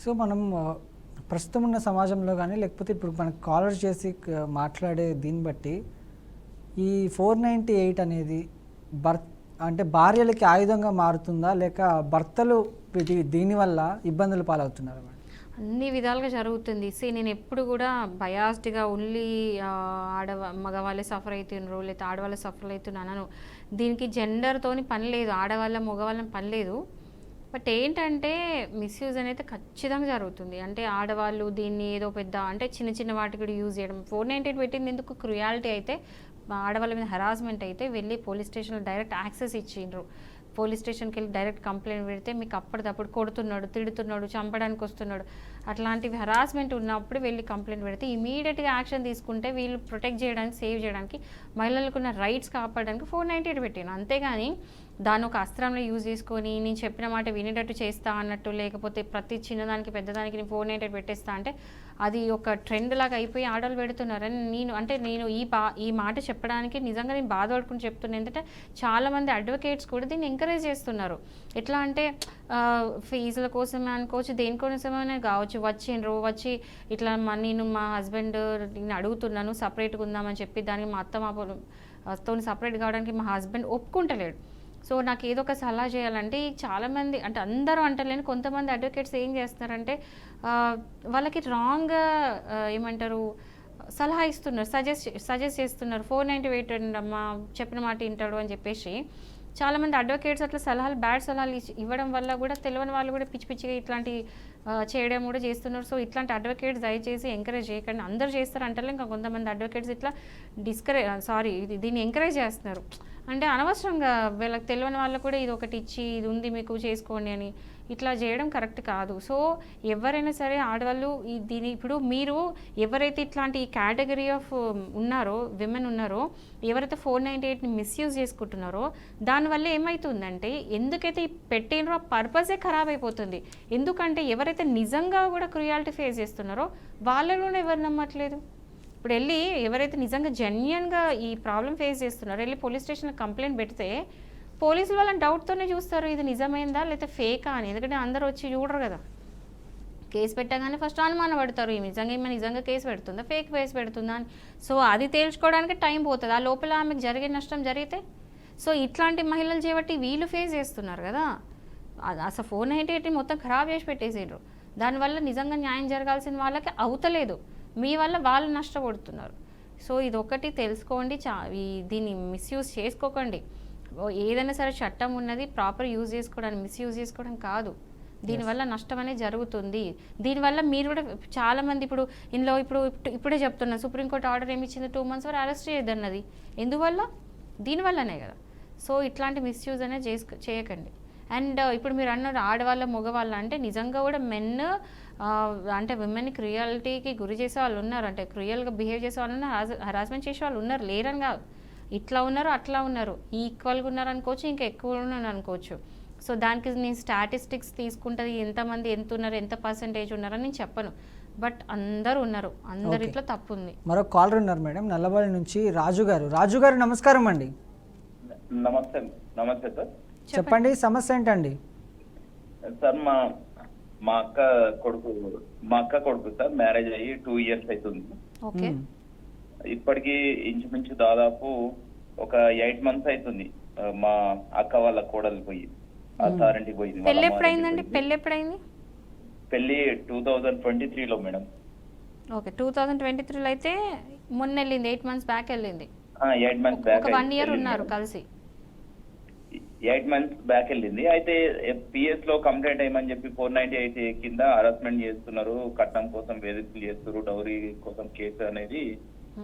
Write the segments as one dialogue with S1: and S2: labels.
S1: So మనం ప్రస్తుతం ఉన్న సమాజంలో కానీ లేకపోతే ఇప్పుడు మనకు కాలర్ చేసి మాట్లాడే దీన్ని బట్టి ఈ 498 అనేది అంటే భార్యలకి ఆయుధంగా మారుతుందా లేక భర్తలు దీనివల్ల ఇబ్బందులు పాలవుతున్నారా మేడం?
S2: అన్ని విధాలుగా జరుగుతుంది. నేను ఎప్పుడు కూడా బయాస్డ్గా ఓన్లీ మగవాళ్ళే సఫర్ అవుతున్నారు లేకపోతే ఆడవాళ్ళే సఫర్ అవుతున్నాను. దీనికి జెండర్తోని పని లేదు, ఆడవాళ్ళ మగవాళ్ళని పని లేదు. బట్ ఏంటంటే మిస్యూజ్ అనేది ఖచ్చితంగా జరుగుతుంది. అంటే ఆడవాళ్ళు దీన్ని ఏదో పెద్ద అంటే చిన్న చిన్న వాటికి కూడా యూజ్ చేయడం. 498 పెట్టింది ఎందుకు? క్రుయాలిటీ అయితే ఆడవాళ్ళ మీద హెరాస్మెంట్ అయితే వెళ్ళి పోలీస్ స్టేషన్లో డైరెక్ట్ యాక్సెస్ ఇచ్చిండ్రు. పోలీస్ స్టేషన్కి వెళ్ళి డైరెక్ట్ కంప్లైంట్ పెడితే మీకు అప్పటిదప్పుడు కొడుతున్నాడు, తిడుతున్నాడు, చంపడానికి వస్తున్నాడు, అట్లాంటివి హెరాస్మెంట్ ఉన్నప్పుడు వెళ్ళి కంప్లైంట్ పెడితే ఇమీడియట్గా యాక్షన్ తీసుకుంటే వీళ్ళు ప్రొటెక్ట్ చేయడానికి, సేవ్ చేయడానికి, మహిళలకున్న రైట్స్ కాపాడడానికి 498 పెట్టాను. అంతేగాని దాన్ని ఒక అస్త్రంలో యూజ్ చేసుకొని నేను చెప్పిన మాట వినేటట్టు చేస్తా అన్నట్టు, లేకపోతే ప్రతి చిన్నదానికి పెద్దదానికి నేను 498 పెట్టేస్తా అంటే అది ఒక ట్రెండ్ లాగా అయిపోయి ఆడవాళ్ళు పెడుతున్నారని నేను ఈ మాట చెప్పడానికి నిజంగా నేను బాధపడుకుని చెప్తున్నాను. ఎందుకంటే చాలామంది అడ్వకేట్స్ కూడా దీన్ని ఎంకరేజ్ చేస్తున్నారు. ఎట్లా అంటే ఫీజుల కోసమే అనుకోవచ్చు, దేనికోసమైనా కావచ్చు, వచ్చి ఇట్లా నేను మా హస్బెండ్ నేను అడుగుతున్నాను సపరేట్గా ఉందామని చెప్పి దానికి మా అత్తతో సపరేట్ కావడానికి మా హస్బెండ్ ఒప్పుకుంటలేడు. సో నాకు ఏదో ఒక సలహా చేయాలంటే చాలామంది అంటే అందరూ అంటలేని కొంతమంది అడ్వకేట్స్ ఏం చేస్తున్నారంటే వాళ్ళకి రాంగ్ ఏమంటారు సలహా ఇస్తున్నారు, సజెస్ట్ చేస్తున్నారు. 498 అమ్మా చెప్పిన మాట వింటాడు అని చెప్పేసి చాలామంది అడ్వకేట్స్ అట్లా బ్యాడ్ సలహాలు ఇవ్వడం వల్ల కూడా తెలియని వాళ్ళు కూడా పిచ్చి పిచ్చిగా ఇట్లాంటి చేయడం కూడా చేస్తున్నారు. సో ఇట్లాంటి అడ్వకేట్స్ దయచేసి ఎంకరేజ్ చేయకండి. అందరూ చేస్తారు అంటారు, ఇంకా కొంతమంది అడ్వకేట్స్ ఇట్లా దీన్ని ఎంకరేజ్ చేస్తున్నారు. అంటే అనవసరంగా వీళ్ళకి తెలియని వాళ్ళకు కూడా ఇది ఒకటి ఇచ్చి ఇది ఉంది మీకు చేసుకోండి అని ఇట్లా చేయడం కరెక్ట్ కాదు. సో ఎవరైనా సరే ఆడవాళ్ళు ఇప్పుడు మీరు ఎవరైతే ఇట్లాంటి కేటగిరీ ఆఫ్ ఉన్నారో విమెన్ ఉన్నారో, ఎవరైతే 498ని మిస్యూజ్ చేసుకుంటున్నారో దానివల్ల ఏమవుతుందంటే ఎందుకైతే పెట్టినరో ఆ పర్పసే ఖరాబ్ అయిపోతుంది. ఎందుకంటే ఎవరైతే నిజంగా కూడా క్రుయాలిటీ ఫేస్ చేస్తున్నారో వాళ్ళలోనే ఎవరు నమ్మట్లేదు. ఇప్పుడు వెళ్ళి ఎవరైతే నిజంగా జెన్యున్గా ఈ ప్రాబ్లం ఫేస్ చేస్తున్నారో వెళ్ళి పోలీస్ స్టేషన్లో కంప్లైంట్ పెడితే పోలీసులు వాళ్ళని డౌట్తోనే చూస్తారు ఇది నిజమైందా లేకపోతే ఫేకా అని. ఎందుకంటే అందరూ వచ్చి చూడరు కదా. కేసు పెట్టగానే ఫస్ట్ అనుమానం పడతారు, నిజంగా కేసు పెడుతుందా ఫేక్ కేసు పెడుతుందా అని. సో అది తేల్చుకోవడానికి టైం పోతుంది. ఆ లోపల ఆమెకు జరిగే నష్టం జరిగితే సో ఇట్లాంటి మహిళలు చేయబట్టి వీళ్ళు ఫేస్ చేస్తున్నారు కదా. అసలు 498 మొత్తం ఖరాబ్ చేసి పెట్టేసారు. దానివల్ల నిజంగా న్యాయం జరగాల్సిన వాళ్ళకి అవుతలేదు, మీ వల్ల వాళ్ళు నష్టపడుతున్నారు. సో ఇది ఒకటి తెలుసుకోండి, దీన్ని మిస్యూజ్ చేసుకోకండి. ఏదైనా సరే చట్టం ఉన్నది ప్రాపర్ యూజ్ చేసుకోవడానికి, మిస్యూజ్ చేసుకోవడం కాదు. దీనివల్ల నష్టం అనేది జరుగుతుంది. దీనివల్ల మీరు కూడా చాలామంది ఇప్పుడే చెప్తున్నా సుప్రీంకోర్టు ఆర్డర్ ఏమి ఇచ్చింది 2 months వరకు అరెస్ట్ చేయదన్నది ఎందువల్ల? దీనివల్లనే కదా. సో ఇట్లాంటి మిస్యూజ్ అనేది చేయకండి. అండ్ ఇప్పుడు మీరు అన్నారు ఆడవాళ్ళ మగవాళ్ళ అంటే నిజంగా కూడా మెన్ అంటే విమెన్ని క్రుయాలిటీకి గురి చేసే వాళ్ళు ఉన్నారు, అంటే క్రుయల్గా బిహేవ్ చేసే వాళ్ళు ఉన్నారు, హరాస్మెంట్ చేసే వాళ్ళు ఉన్నారు, లేరని కాదు. ఇట్లా ఉన్నారు అట్లా ఉన్నారు, ఈక్వల్గా ఉన్నారు అనుకోవచ్చు, ఇంకా ఎక్కువ ఉన్నారు అనుకోవచ్చు. సో దానికి నేను స్టాటిస్టిక్స్ తీసుకుంటుంది ఎంతమంది ఎంత ఉన్నారు ఎంత పర్సెంటేజ్ ఉన్నారని నేను చెప్పను. బట్ అందరూ ఉన్నారు, అందరిట్లో తప్పు ఉంది.
S1: మరో కాలర్ ఉన్నారు మేడం నల్లబల్లి నుంచి రాజు గారు నమస్కారం అండి.
S3: నమస్తే సార్.
S1: చెప్పండి సమస్య ఏంటండి?
S3: సార్ మా అక్క కొడుకు సార్ మ్యారేజ్ అయ్యి 2 years అవుతుంది.
S2: ఓకే.
S3: ఇప్పటికి ఇంచుమించు దాదాపు ఒక 8 months అవుతుంది మా అక్క వాళ్ళ కోడలు పోయి అత్తారింటికి పోయింది.
S2: పెళ్లి ఎప్పుడైందండి? పెళ్లి
S3: 2023లో మేడం.
S2: ఓకే. 2023లో అయితే మొన్న వెళ్ళింది, 8 months బ్యాక్ వెళ్ళింది.
S3: 8 months బ్యాక్,
S2: 1 year ఉన్నారు కలిసి.
S3: 8 months బ్యాక్ వెళ్ళింది. అయితే పిఎస్ లో కంప్లైంట్ అయ్యమని చెప్పి 498 కింద హరాస్మెంట్ చేస్తున్నారు, కట్నం కోసం వేధింపులు చేస్తున్నారు, డౌరీ కోసం కేసు అనేది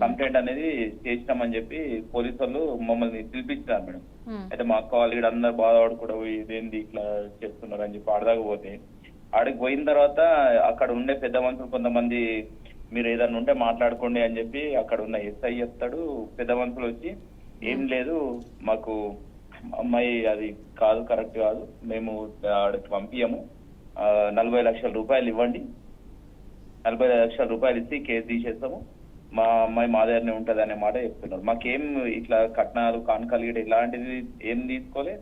S3: కంప్లైంట్ అనేది చేసినామని చెప్పి పోలీసు వాళ్ళు మమ్మల్ని పిలిపించారు మేడం. అయితే మా అక్క వాళ్ళు ఇక్కడ అందరు బాధపడు కూడా ఇదేంది ఇట్లా చేస్తున్నారు అని చెప్పి ఆడదాకా పోతే, ఆడికి పోయిన తర్వాత అక్కడ ఉండే పెద్ద మనుషులు కొంతమంది మీరు ఏదన్నా ఉంటే మాట్లాడుకోండి అని చెప్పి అక్కడ ఉన్న ఎస్ఐ చెప్తాడు. పెద్ద మనుషులు వచ్చి ఏం లేదు మాకు అమ్మాయి అది కాదు, కరెక్ట్ కాదు, మేము ఆడికి పంపించము, 40 లక్షల రూపాయలు ఇవ్వండి, 40 లక్షల రూపాయలు ఇచ్చి కేసు తీసేస్తాము, మా అమ్మాయి మా దగ్గరనే ఉంటది అనే మాట చెప్తున్నారు. మాకేం ఇట్లా కట్నాలు కానుకలు ఇలాంటిది ఏం తీసుకోలే,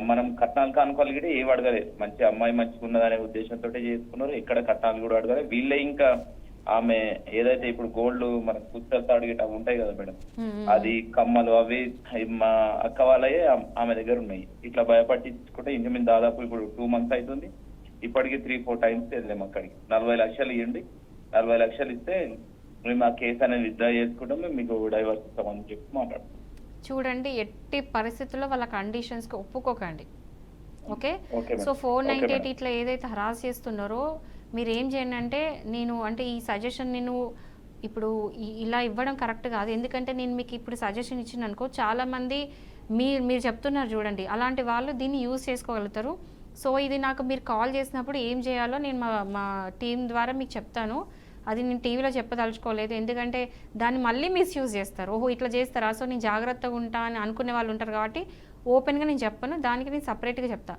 S3: మనం కట్నాలు కానుకోవాలి కూడా ఏవి అడగలేదు, మంచి అమ్మాయి మంచిగా ఉన్నదనే ఉద్దేశంతో చేసుకున్నారు. ఎక్కడ కట్నాలు కూడా అడగలేదు. వీళ్ళే ఇంకా ఆమె ఏదైతే ఇప్పుడు గోల్డ్ మన పుస్తకాలు తాడు గిట్ట అవి ఉంటాయి కదా మేడం, అది కమ్మలు అవి మా అక్క వాళ్ళయే ఆమె దగ్గర ఉన్నాయి. ఇట్లా భయపట్టించుకుంటే ఇంటి మీద దాదాపు ఇప్పుడు 2 months అవుతుంది. ఇప్పటికి 3-4 times వెళ్ళాము అక్కడికి. 40 లక్షలు ఇవ్వండి, 40 లక్షలు ఇస్తే మేము ఆ కేసు అనేది విత్డ్రా చేసుకుంటాం, మేము మీకు డైవర్స్ ఇస్తామని చెప్పి మాట్లాడుతాం.
S2: చూడండి, ఎట్టి పరిస్థితుల్లో వాళ్ళ కండిషన్స్కి ఒప్పుకోకండి. Okay,
S3: Okay,
S2: so
S3: madam.
S2: 498
S3: Okay,
S2: ఇట్లా ఏదైతే హరాస్ చేస్తున్నారో మీరు ఏం చేయండి అంటే, నేను అంటే ఈ సజెషన్ నేను ఇప్పుడు ఇలా ఇవ్వడం కరెక్ట్ కాదు. ఎందుకంటే నేను మీకు ఇప్పుడు సజెషన్ ఇచ్చిన అనుకో, చాలామంది మీరు చెప్తున్నారు చూడండి, అలాంటి వాళ్ళు దీన్ని యూజ్ చేసుకోగలుగుతారు. సో ఇది నాకు మీరు కాల్ చేసినప్పుడు ఏం చేయాలో నేను మా టీం ద్వారా మీకు చెప్తాను. అది నేను టీవీలో చెప్పదలుచుకోలేదు, ఎందుకంటే దాన్ని మళ్ళీ మిస్యూజ్ చేస్తారు. ఓహో ఇట్లా చేస్తారా, సో నేను జాగ్రత్తగా ఉంటా అని అనుకునే వాళ్ళు ఉంటారు. కాబట్టి ఓపెన్గా నేను చెప్పను, దానికి నేను సపరేట్గా చెప్తా.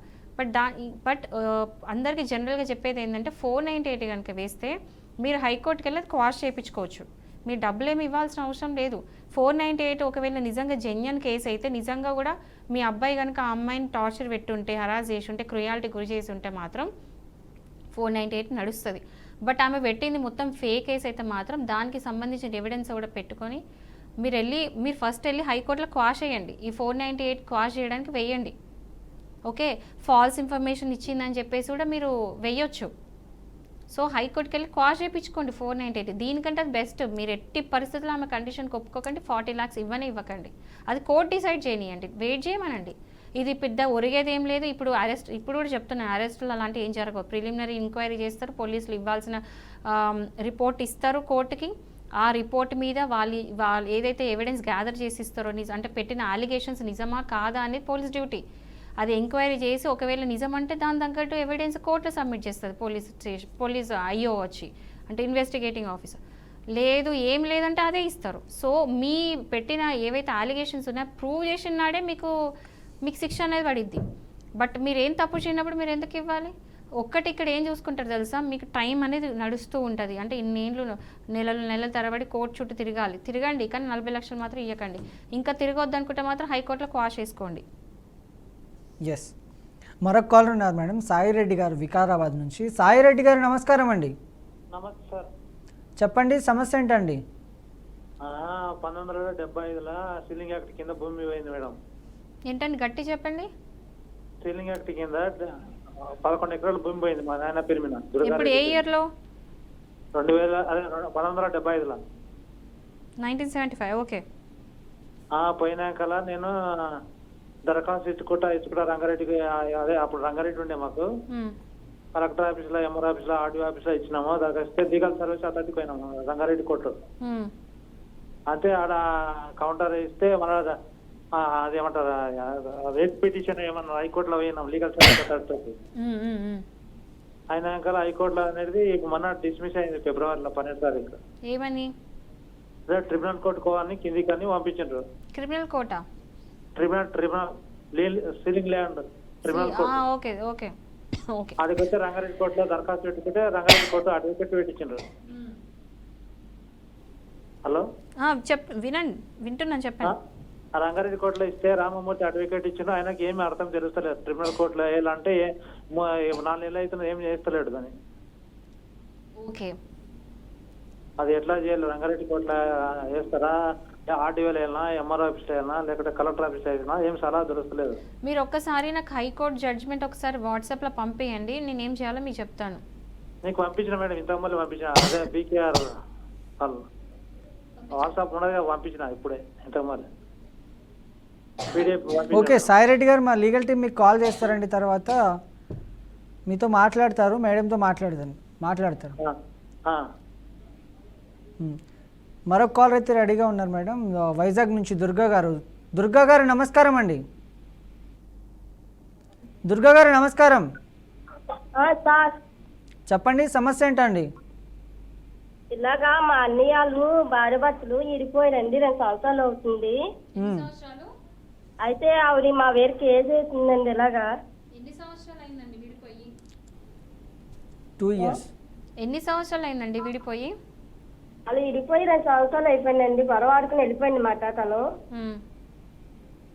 S2: బట్ అందరికీ జనరల్గా చెప్పేది ఏంటంటే 498 కనుక వేస్తే మీరు హైకోర్టుకి వెళ్ళి క్వాష్ చేయించుకోవచ్చు. మీరు డబ్బులు ఏమి ఇవ్వాల్సిన అవసరం లేదు. 498 ఒకవేళ నిజంగా జెన్యున్ కేసు అయితే, నిజంగా కూడా మీ అబ్బాయి కనుక ఆ అమ్మాయిని టార్చర్ పెట్టుంటే, హరాస్ చేసి ఉంటే, క్రుయాలిటీ గురి చేసి ఉంటే మాత్రం 498 నడుస్తుంది. బట్ ఆమె పెట్టింది మొత్తం ఫేక్ కేసు అయితే మాత్రం దానికి సంబంధించిన ఎవిడెన్స్ కూడా పెట్టుకొని మీరు ఫస్ట్ వెళ్ళి హైకోర్టులో క్వాష్ చేయండి. ఈ 498 క్వాష్ చేయడానికి వేయండి. ఓకే, ఫాల్స్ ఇన్ఫర్మేషన్ ఇచ్చిందని చెప్పేసి కూడా మీరు వేయొచ్చు. సో హైకోర్టుకి వెళ్ళి క్వాష్ చేయించుకోండి 498. దీనికంటే అది బెస్ట్. మీరు ఎట్టి పరిస్థితుల్లో ఆమె కండిషన్కి ఒప్పుకోకండి. 40 lakhs ఇవ్వకండి. అది కోర్టు డిసైడ్ చేయనియండి, వెయిట్ చేయమనండి. ఇది పెద్ద ఒరిగేది ఏం లేదు. ఇప్పుడు కూడా చెప్తున్నాను, అరెస్టులు అలాంటివి ఏం జరగవు. ప్రిలిమినరీ ఎంక్వైరీ చేస్తారు, పోలీసులు ఇవ్వాల్సిన రిపోర్ట్ ఇస్తారు కోర్టుకి. ఆ రిపోర్ట్ మీద వాళ్ళు ఏదైతే ఎవిడెన్స్ గ్యాదర్ చేసి ఇస్తారో, అంటే పెట్టిన అలిగేషన్స్ నిజమా కాదా అనేది పోలీస్ డ్యూటీ. అది ఎంక్వైరీ చేసి ఒకవేళ నిజమంటే దాని తగ్గట్టు ఎవిడెన్స్ కోర్టులో సబ్మిట్ చేస్తుంది పోలీస్ ఐఓ వచ్చి, అంటే ఇన్వెస్టిగేటింగ్ ఆఫీసర్. లేదు ఏం లేదంటే అదే ఇస్తారు. సో మీ పెట్టిన ఏవైతే అలిగేషన్స్ ఉన్నాయో ప్రూవ్ చేసిన నాడే మీకు శిక్ష అనేది పడిద్ది. బట్ మీరు ఏం తప్పు చేయనప్పుడు మీరు ఎందుకు ఇవ్వాలి? ఒక్కటి ఇక్కడ ఏం చూసుకుంటారు తెలుసా, మీకు టైం అనేది నడుస్తూ ఉంటుంది. అంటే ఇన్నేళ్ళు నెలల తరబడి కోర్టు చుట్టూ తిరగండి, కానీ 40 లక్షలు మాత్రం ఇవ్వకండి. ఇంకా తిరగొద్దు అనుకుంటే మాత్రం హైకోర్టులో క్వాష్ చేసుకోండి.
S1: ఎస్, మరొక కాలర్ ఉన్నారు మేడం, సాయిరెడ్డి గారు వికారాబాద్ నుంచి. సాయిరెడ్డి గారు నమస్కారం అండి.
S4: నమస్తే సార్.
S1: చెప్పండి, సమస్య ఏంటండి?
S4: 1975లో సీలింగ్ యాక్ట్ కింద భూమి పోయింది మేడం.
S2: ఏంటండి గట్టి చెప్పండి.
S4: సీలింగ్ యాక్ట్ కింద 11 ఎకరాల భూమి పోయింది మా నాయన పేరు మీద.
S2: ఇప్పుడు ఏ ఇయర్లో?
S4: 1975లో.
S2: 1975. ఓకే.
S4: పోయినాకలా నేను దరఖాస్తు ఇచ్చుకుంటా రంగారెడ్డికి. అదే అప్పుడు రంగారెడ్డి ఉండే మాకు. కలెక్టర్ ఆఫీస్ లో, ఎంఆర్ ఆఫీస్ లో, ఆర్డీఓ ఆఫీస్ లో ఇచ్చినాము. దరఖాస్తు లీగల్ సర్వీస్ అథారిటీకి పోయినాము రంగారెడ్డి కోర్టు. అంటే ఆడ కౌంటర్ ఇస్తే మన అదేమంటారు రేట్ పిటిషన్ ఏమన్నా హైకోర్టులో పోయినాం లీగల్ సర్వీస్ అథారిటీ. అయినాక హైకోర్టులో అనేది మొన్న డిస్మిస్ అయింది ఫిబ్రవరిలో 12వ తారీఖు.
S2: ఏమని?
S4: ట్రిబ్యునల్ కోర్టు కోవాలని కిందికి అని పంపించారు.
S2: క్రిమినల్ కోర్టా?
S4: Tribunal ceiling land tribunal court.
S2: Okay okay okay.
S4: అడిగితే రంగారెడ్డి కోర్టులో దరఖాస్తు పెట్టుకుంటే రంగారెడ్డి కోర్టు అడ్వకేట్ పెట్టించారు. హలో,
S2: వింటున్నాను, చెప్పండి.
S4: రంగారెడ్డి కోర్టులో ఇస్తే రామమూర్తి అడ్వకేట్ ఇచ్చిన ఆయనకి ఏమి అర్థం తెలుస్తలేదు. ట్రిబ్యునల్ కోర్టులో ఎలా అంటే 4 నెలలు అవుతున్నా ఏం చేస్తలేడు దాన్ని.
S2: ఓకే,
S4: అది ఎట్లా చేయాలి? రంగారెడ్డి కోర్టులో వేస్తారా, ఆర్డీఓలో వెళ్ళినా, ఎంఆర్ ఆఫీస్లో వెళ్ళినా, లేకపోతే కలెక్టర్ ఆఫీస్లో వెళ్ళినా ఏం సలహా దొరుకుతలేదు.
S2: మీరు ఒక్కసారి నాకు హైకోర్టు జడ్జ్మెంట్ ఒకసారి వాట్సాప్లో పంపించండి, నేను ఏం చేయాలో మీకు చెప్తాను.
S4: నీకు పంపించిన మేడం, ఇంతకుముందు పంపించిన. అదే బీకేఆర్ వాట్సాప్ ఉన్నదిగా పంపించిన ఇప్పుడే ఇంతకుముందు.
S1: ఓకే సాయిరెడ్డి గారు, మా లీగల్ టీం మీకు కాల్ చేస్తారండి, తర్వాత మీతో మాట్లాడతారు, మేడంతో మాట్లాడతారు. మరొక కాలర్ అయితే రెడీగా ఉన్నారు మేడం, వైజాగ్ నుంచి దుర్గా గారు. దుర్గా గారు నమస్కారం అండి. దుర్గా గారు నమస్కారం. చెప్పండి, సమస్య ఏంటండి?
S5: ఇలాగా మా అన్నయ్యలు భార్య భర్తలు ఇడిపోయారండి, 2 సంవత్సరాలు అవుతుంది. అయితే ఆవిడ మా వేరు కేసు వేసిందండి. ఇలాగా
S2: ఎన్ని సంవత్సరాలు అయిందండి విడిపోయి?
S1: 2 years.
S2: ఎన్ని సంవత్సరాలు అయిందండి విడిపోయి?
S5: అలా ఇడిపోయి 2 సంవత్సరాలు అయిపోయిందండి. గొడవ ఆడుకుని వెళ్ళిపోయింది మాట తను.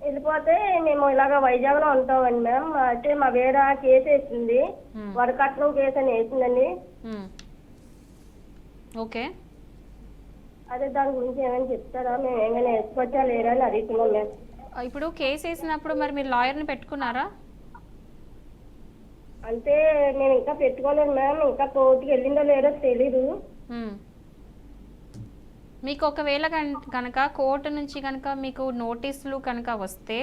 S5: వెళ్ళిపోతే మేము ఇలాగ వైజాగ్లో ఉంటామండి మ్యామ్. అయితే మా వేరే కేసు వేసింది, వరకట్నం కేసు అని వేసిందండి.
S2: ఓకే,
S5: అదే దాని గురించి ఏమైనా చెప్తారా? మేము ఏమైనా వేసుకోవచ్చా లేరా అని అడుగుతున్నాం మేము.
S2: ఇప్పుడు కేసు వేసినప్పుడు మరి మీరు లాయర్ని పెట్టుకున్నారా?
S5: అంటే నేను ఇంకా పెట్టుకోలేదు మ్యామ్, ఇంకా కోర్టుకి వెళ్ళిందో లేదో తెలీదు.
S2: మీకు ఒకవేళ కనుక కోర్టు నుంచి కనుక మీకు నోటీసులు కనుక వస్తే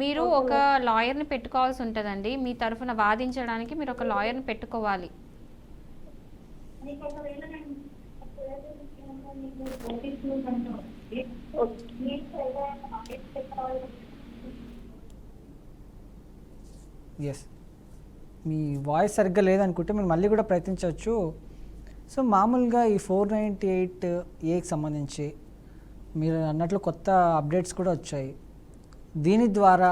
S2: మీరు ఒక లాయర్ని పెట్టుకోవాల్సి ఉంటుందండి. మీ తరఫున వాదించడానికి మీరు ఒక లాయర్ని పెట్టుకోవాలి.
S1: ఎస్, మీ వాయిస్ సరిగ్గా లేదనుకుంటే మీరు మళ్ళీ కూడా ప్రయత్నించవచ్చు. సో మామూలుగా ఈ 498A సంబంధించి మీరు అన్నట్లు కొత్త అప్డేట్స్ కూడా వచ్చాయి. దీని ద్వారా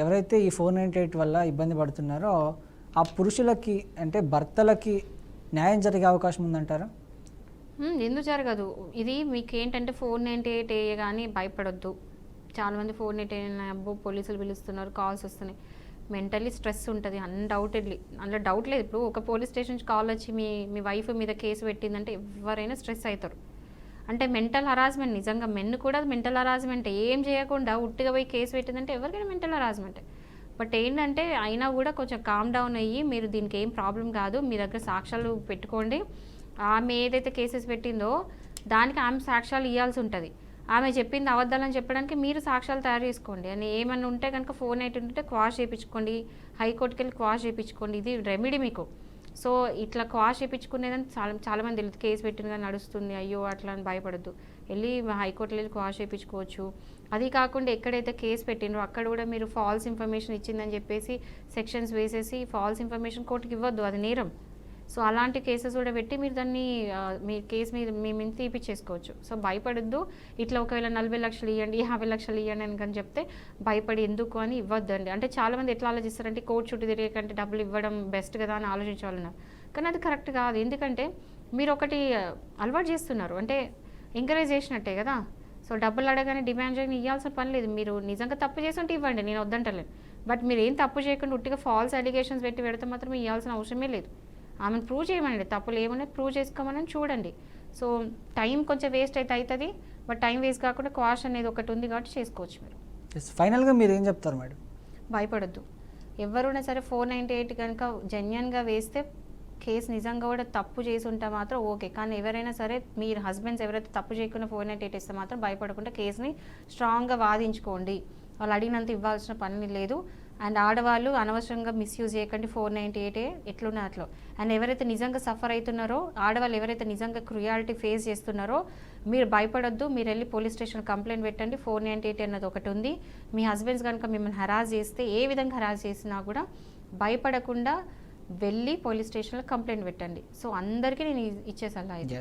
S1: ఎవరైతే ఈ 498 వల్ల ఇబ్బంది పడుతున్నారో ఆ పురుషులకి అంటే భర్తలకి న్యాయం జరిగే అవకాశం ఉందంటారా?
S2: ఎందుకు జరగదు? ఇది మీకు ఏంటంటే 498A కానీ భయపడొద్దు. చాలామంది 498 అబ్బో పోలీసులు పిలుస్తున్నారు, కాల్స్ వస్తున్నాయి. మెంటలీ స్ట్రెస్ ఉంటుంది అన్డౌటెడ్లీ, అందులో డౌట్ లేదు. ఇప్పుడు ఒక పోలీస్ స్టేషన్ నుంచి కాల్ వచ్చి మీ వైఫ్ మీద కేసు పెట్టిందంటే ఎవరైనా స్ట్రెస్ అవుతారు. అంటే మెంటల్ హరాస్మెంట్, నిజంగా మెన్ కూడా మెంటల్ హరాస్మెంట్. ఏం చేయకుండా ఉట్టిగా పోయి కేసు పెట్టిందంటే ఎవరికైనా మెంటల్ హరాస్మెంట్. బట్ ఏంటంటే అయినా కూడా కొంచెం కామ్ డౌన్ అయ్యి మీరు దీనికి ఏం ప్రాబ్లం కాదు, మీ దగ్గర సాక్ష్యాలు పెట్టుకోండి. ఆమె ఏదైతే కేసెస్ పెట్టిందో దానికి ఆమె సాక్ష్యాలు ఇవ్వాల్సి ఉంటుంది. ఆమె చెప్పింది అబద్ధాలని చెప్పడానికి మీరు సాక్ష్యాలు తయారు చేసుకోండి. అని ఏమన్నా ఉంటే కనుక 498 ఉంటే క్వాష్ చేయించుకోండి, హైకోర్టుకి వెళ్ళి క్వాష్ చేయించుకోండి. ఇది రెమెడీ మీకు. సో ఇట్లా క్వాష్ చేయించుకునేదని చాలామంది తెలియదు. కేసు పెట్టినగా నడుస్తుంది, అయ్యో అట్లా అని భయపడద్దు. వెళ్ళి హైకోర్టులో వెళ్ళి క్వాష్ చేయించుకోవచ్చు. అది కాకుండా ఎక్కడైతే కేసు పెట్టినో అక్కడ కూడా మీరు ఫాల్స్ ఇన్ఫర్మేషన్ ఇచ్చిందని చెప్పేసి సెక్షన్స్ వేసేసి ఫాల్స్ ఇన్ఫర్మేషన్ కోర్టుకి ఇవ్వద్దు, అది నేరం. సో అలాంటి కేసెస్ కూడా పెట్టి మీరు దాన్ని మీ కేసు మీ మీద తీపిచ్చేసుకోవచ్చు. సో భయపడద్దు. ఇట్లా ఒకవేళ 40 లక్షలు ఇవ్వండి, 50 లక్షలు ఇవ్వండి అని కానీ చెప్తే భయపడి ఎందుకు అని ఇవ్వద్దండి. అంటే చాలామంది ఎట్లా ఆలోచిస్తారంటే కోర్టు చుట్టూ తిరిగే కంటే డబ్బులు ఇవ్వడం బెస్ట్ కదా అని ఆలోచించాలన్నారు. కానీ అది కరెక్ట్ కాదు. ఎందుకంటే మీరు ఒకటి అలవాటు చేస్తున్నారు, అంటే ఎంకరేజ్ చేసినట్టే కదా. సో డబ్బులు అడగానే డిమాండ్ చేయని ఇవ్వాల్సిన పని లేదు. మీరు నిజంగా తప్పు చేసి ఉంటే ఇవ్వండి, నేను వద్దంటలేను. బట్ మీరు ఏం తప్పు చేయకుండా ఉట్టిగా ఫాల్స్ అలిగేషన్స్ పెడితే మాత్రం ఇవ్వాల్సిన అవసరమే లేదు. ఆమెను ప్రూవ్ చేయమనండి, తప్పులు ఏమనేది ప్రూవ్ చేసుకోమని చూడండి. సో టైం కొంచెం వేస్ట్ అయితే అవుతుంది, బట్ టైం వేస్ట్ కాకుండా క్వాష్ అనేది ఒకటి ఉంది కాబట్టి చేసుకోవచ్చు మీరు.
S1: ఫైనల్గా మీరు ఏం చెప్తారు మేడం?
S2: భయపడొద్దు. ఎవరున్నా సరే 498 కనుక జెన్యున్గా వేస్తే కేసు నిజంగా కూడా తప్పు చేసి ఉంటే మాత్రం ఓకే. కానీ ఎవరైనా సరే మీరు హస్బెండ్స్ ఎవరైతే తప్పు చేయకుండా 498 ఇస్తే మాత్రం భయపడకుండా కేసుని స్ట్రాంగ్గా వాదించుకోండి. వాళ్ళు అడిగినంత ఇవ్వాల్సిన పని లేదు. అండ్ ఆడవాళ్ళు అనవసరంగా మిస్యూజ్ చేయకండి 498 ఎట్లున్నా అట్లా. అండ్ ఎవరైతే నిజంగా సఫర్ అవుతున్నారో, ఆడవాళ్ళు ఎవరైతే నిజంగా క్రుయాలిటీ ఫేస్ చేస్తున్నారో మీరు భయపడొద్దు. మీరు వెళ్ళి పోలీస్ స్టేషన్ కంప్లైంట్ పెట్టండి. 498 అన్నది ఒకటి ఉంది. మీ హస్బెండ్స్ కనుక మిమ్మల్ని హరాస్ చేస్తే, ఏ విధంగా హరాస్ చేసినా కూడా భయపడకుండా వెళ్ళి పోలీస్ స్టేషన్లో కంప్లైంట్ పెట్టండి. సో అందరికీ నేను ఇచ్చే సలహా ఇది.